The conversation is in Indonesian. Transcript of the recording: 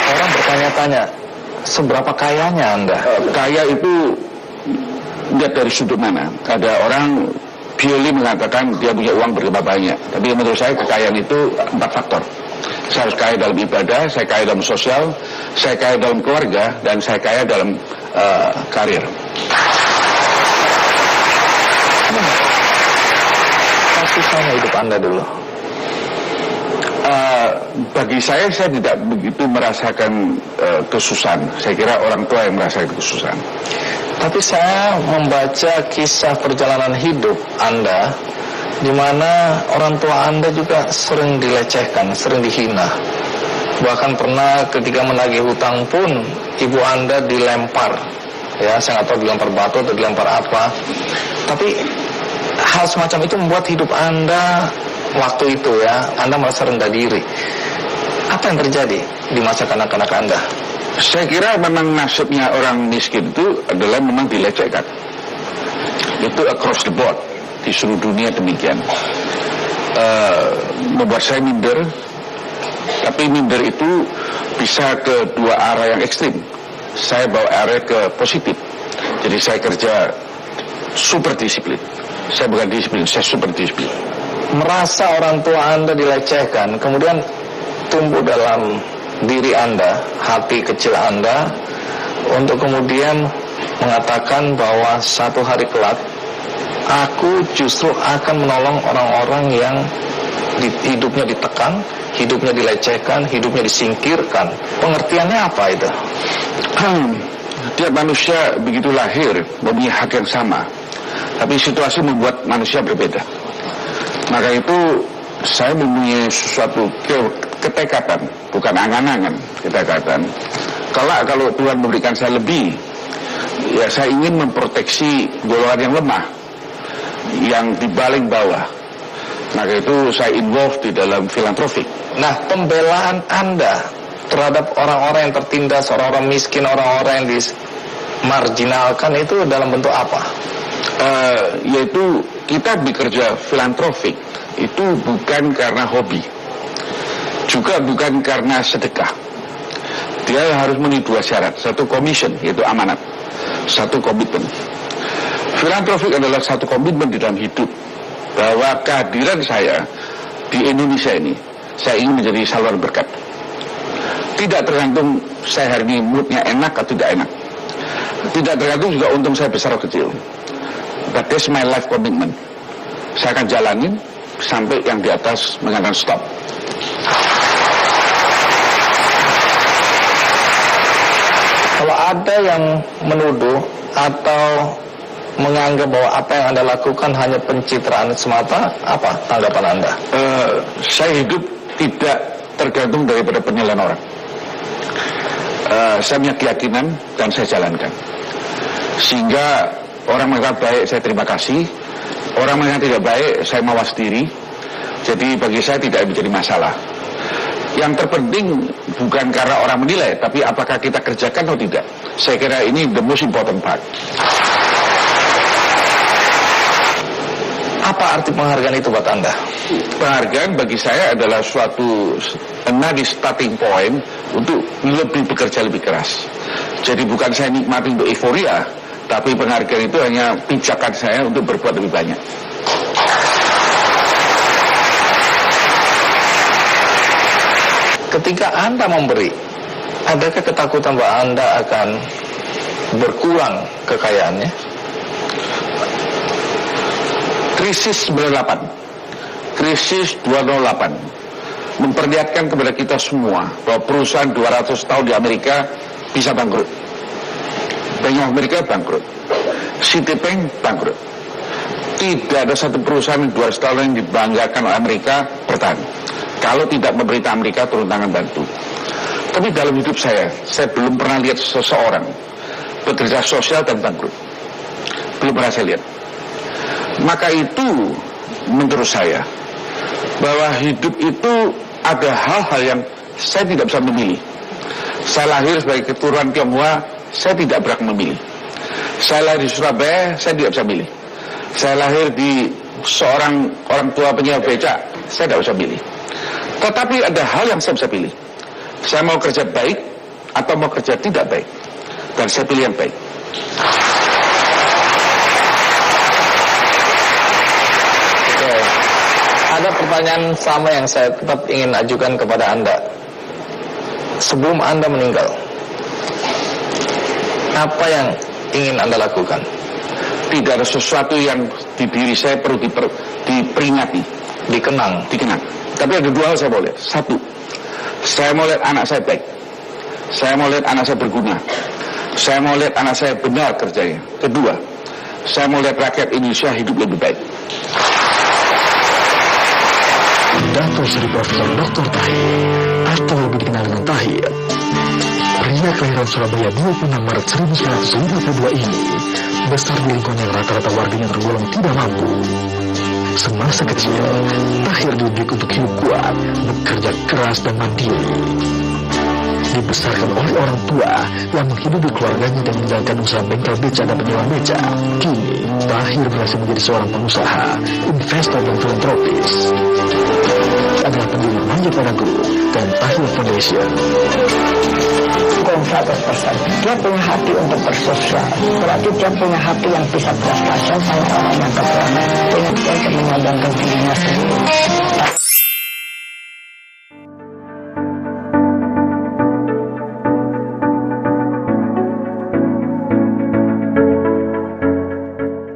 Orang bertanya-tanya, seberapa kayanya Anda? Kaya itu lihat dari sudut mana. Ada orang purely mengatakan dia punya uang berapa banyak. Tapi menurut saya kekayaan itu 4 faktor. Saya harus kaya dalam ibadah, saya kaya dalam sosial, saya kaya dalam keluarga, dan saya kaya dalam karir. Susahnya hidup Anda dulu. Bagi saya tidak begitu merasakan kesusahan. Saya kira orang tua yang merasakan kesusahan. Tapi saya membaca kisah perjalanan hidup Anda, di mana orang tua Anda juga sering dilecehkan, sering dihina. Bahkan pernah ketika menagih hutang pun ibu Anda dilempar. Ya, saya nggak tahu dilempar batu atau dilempar apa. Tapi hal semacam itu membuat hidup Anda waktu itu ya, Anda merasa rendah diri. Apa yang terjadi di masa kanak-kanak Anda? Saya kira memang nasibnya orang miskin itu adalah memang dilecehkan. Itu across the board, di seluruh dunia demikian. Membuat saya minder, tapi minder itu bisa ke dua arah yang ekstrim. Saya bawa arah ke positif. Jadi saya kerja super disiplin. Saya bukan disiplin, saya super disiplin. Merasa orang tua Anda dilecehkan, kemudian tumbuh dalam diri Anda, hati kecil Anda, untuk kemudian mengatakan bahwa satu hari kelak aku justru akan menolong orang-orang yang hidupnya ditekan, hidupnya dilecehkan, hidupnya disingkirkan. Pengertiannya apa itu? Tiap manusia begitu lahir mempunyai hak yang sama, tapi situasi membuat manusia berbeda. Maka itu saya mempunyai sesuatu ketekatan, bukan angan-angan, ketekatan. Kalau Tuhan memberikan saya lebih, ya saya ingin memproteksi golongan yang lemah, yang di paling bawah. Maka itu saya involve di dalam filantropik. Nah, pembelaan Anda terhadap orang-orang yang tertindas, orang-orang miskin, orang-orang yang dimarginalkan itu dalam bentuk apa? Yaitu kita bekerja filantropik itu bukan karena hobi, juga bukan karena sedekah. Dia harus memenuhi dua syarat. Satu commission, yaitu amanat. Satu komitmen. Filantropik adalah satu komitmen di dalam hidup, bahwa kehadiran saya di Indonesia ini, saya ingin menjadi saluran berkat. Tidak tergantung saya hari ini moodnya enak atau tidak enak. Tidak tergantung juga untung saya besar atau kecil. But that's my life commitment. Saya akan jalanin sampai yang di atas mengatakan stop. Kalau ada yang menuduh atau menganggap bahwa apa yang Anda lakukan hanya pencitraan semata, apa tanggapan Anda? Saya hidup tidak tergantung daripada penilaian orang. Saya punya keyakinan dan saya jalankan. Sehingga orang mengatakan baik, saya terima kasih. Orang mengatakan tidak baik, saya mawas diri. Jadi bagi saya tidak menjadi masalah. Yang terpenting bukan karena orang menilai, tapi apakah kita kerjakan atau tidak. Saya kira ini the most important part. Apa arti penghargaan itu buat Anda? Penghargaan bagi saya adalah suatu starting point untuk lebih bekerja lebih keras. Jadi bukan saya nikmati untuk euforia, tapi penghargaan itu hanya pijakan saya untuk berbuat lebih banyak. Ketika Anda memberi, adakah ketakutan bahwa Anda akan berkurang kekayaannya? Krisis 98, krisis 208 memperlihatkan kepada kita semua bahwa perusahaan 200 tahun di Amerika bisa bangkrut. Bank of America bangkrut, Citibank bangkrut. Tidak ada satu perusahaan yang 200 tahun yang dibanggakan oleh Amerika bertahan. Kalau tidak pemerintah Amerika turun tangan bantu. Tapi dalam hidup saya belum pernah lihat seseorang bekerja sosial dan bangkrut. Belum pernah saya lihat. Maka itu menurut saya bahwa hidup itu ada hal-hal yang saya tidak bisa memilih. Saya lahir sebagai keturunan Tionghoa, saya tidak berhak memilih. Saya lahir di Surabaya, saya tidak bisa milih. Saya lahir di seorang orang tua penyewa becak, saya tidak bisa milih. Tetapi ada hal yang saya bisa pilih. Saya mau kerja baik atau mau kerja tidak baik. Dan saya pilih yang baik. Oke. Ada pertanyaan sama yang saya tetap ingin ajukan kepada Anda. Sebelum Anda meninggal, apa yang ingin Anda lakukan? Tidak ada sesuatu yang di diri saya perlu diperingati, dikenang. Tapi ada dua hal saya mau lihat. Satu, saya mau lihat anak saya baik. Saya mau lihat anak saya berguna. Saya mau lihat anak saya benar kerjanya. Kedua, saya mau lihat rakyat Indonesia hidup lebih baik. Dato Sri Profesor Dr. Tahir, atau lebih dikenal dengan Tahir, pria kelahiran Surabaya 26 Maret 1952 ini besar di lingkungan yang rata-rata warganya tergolong tidak mampu. Semasa kecil, Tahir dididik untuk hidup kuat, bekerja keras dan mandiri. Dibesarkan oleh orang tua yang menghidupi keluarganya dan menjalankan usaha bengkel beca dan penyewa beca. Kini, Tahir berhasil menjadi seorang pengusaha, investor dan filantropis. Adalah pendiri Manja Pada Guru dan Tahir Foundation. 100%. Dia punya hati untuk bersosial. Berarti dia punya hati yang bisa belas kasihan sama orang yang kekurangan. Dengan dia untuk menyadangkan dirinya sendiri.